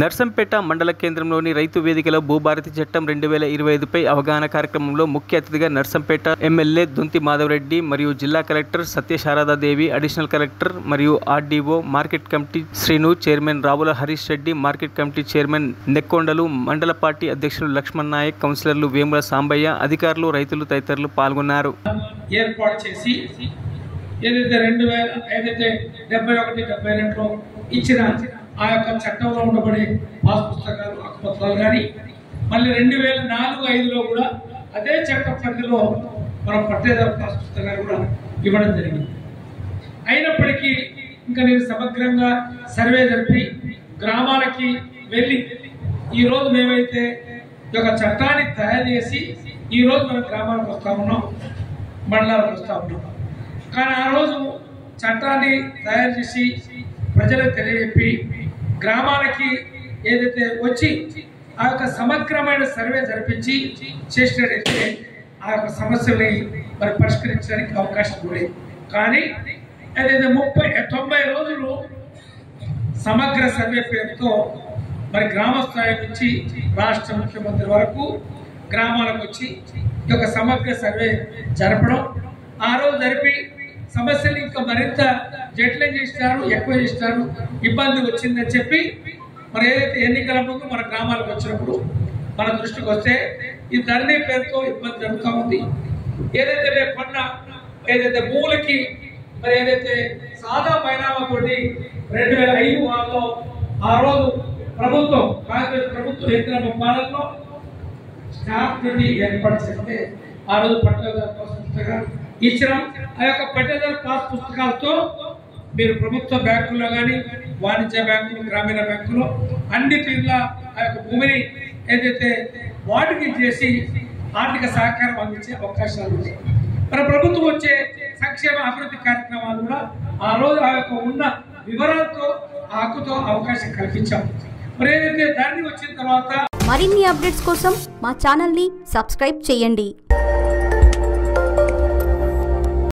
నర్సంపేట మండల కేంద్రంలోని రైతు వేదికలో భూభారతి చట్టం 2025పై అవగాహన కార్యక్రమంలో ముఖ్య అతిథిగా నర్సంపేట ఎమ్మెల్యే దొంతి మాధవరెడ్డి మరియు జిల్లా కలెక్టర్ సత్యశారదాదేవి, అడిషనల్ కలెక్టర్ మరియు RDO, market committee Srinu, chairman Ravula Harish Reddy, market committee chairman నెక్కొండలు, మండల పార్టీ అధ్యక్షులు లక్ష్మణ్ నాయక్, కౌన్సిలర్లు వేముల సాంబయ్య, అధికారులు, రైతులు తదితరులు పాల్గొన్నారు. ఏర్పాటు చేసి ఏదైతే 2071-72లో ఇచ్చిన ఆ యొక్క చట్టంలో ఉండబడే పాస్ పుస్తకాలు, హక్కుపత్రాలు కానీ మళ్ళీ 2004-05లో కూడా అదే చట్ట పరిధిలో మనం పట్టేదారు పాస్ పుస్తకాలు కూడా ఇవ్వడం జరిగింది. అయినప్పటికీ ఇంకా నేను సమగ్రంగా సర్వే జరిపి గ్రామాలకి వెళ్ళి ఈరోజు మేమైతే ఈ యొక్క చట్టాన్ని తయారు చేసి ఈరోజు మనం గ్రామాలకు వస్తూ ఉన్నాం, మండలాలకు వస్తూ ఉన్నాం. కానీ ఆ రోజు చట్టాన్ని తయారు చేసి ప్రజలకు తెలియజెప్పి గ్రామాలకి ఏదైతే వచ్చి ఆ యొక్క సమగ్రమైన సర్వే జరిపించి చేసినట్టయితే ఆ యొక్క సమస్యల్ని మరి పరిష్కరించడానికి అవకాశం కూడా. కానీ ఏదైతే 90 రోజులు సమగ్ర సర్వే పేరుతో మరి గ్రామ స్థాయి నుంచి రాష్ట్ర ముఖ్యమంత్రి వరకు గ్రామాలకు వచ్చి ఈ యొక్క సమగ్ర సర్వే జరపడం, ఆ రోజు జరిపి సమస్యలు ఇంకా మరింత జటిలం చేస్తారు, ఎక్కువ చేస్తారు, ఇబ్బంది వచ్చిందని చెప్పి మరి ఏదైతే ఎన్నికల ముందు మన గ్రామాలకు వచ్చినప్పుడు మన దృష్టికి వస్తే ఈ ధరణి పేరుతో ఇబ్బంది జరుగుతూ ఉంది. ఏదైతే రేపు కొన్న ఏదైతే భూములకి మరి ఏదైతే సాదా పరిణామంతోటి 2005 వారిలో ఆ రోజు ప్రభుత్వం, కాంగ్రెస్ ప్రభుత్వం ఎత్తిన పాలనలో స్టాంప్ డ్యూటీ ఏర్పాటు చేస్తే ఆ రోజు పట్టేదారు పాస్ పుస్తకాలు ఇచ్చినాం. ఆ యొక్క పట్టేదారు పాస్ పుస్తకాలతో మీరు ప్రభుత్వ బ్యాంకుల్లో కానీ, వాణిజ్య బ్యాంకులు, గ్రామీణ బ్యాంకులో అన్ని తీరుల ఆ యొక్క భూమిని ఏదైతే వాటికి చేసి ఆర్థిక సహకారం అందించే అవకాశాలు ఉన్నాయి. మన ప్రభుత్వం వచ్చే సంక్షేమ అభివృద్ధి కార్యక్రమాలు కూడా ఆ రోజు ఆ యొక్క ఉన్న వివరాలతో ఆ హక్కుతో అవకాశం కల్పించాం. మరి ఏదైతే దాన్ని వచ్చిన తర్వాత మరిన్ని అప్డేట్స్ కోసం మా ఛానల్ని సబ్స్క్రైబ్ చేయండి.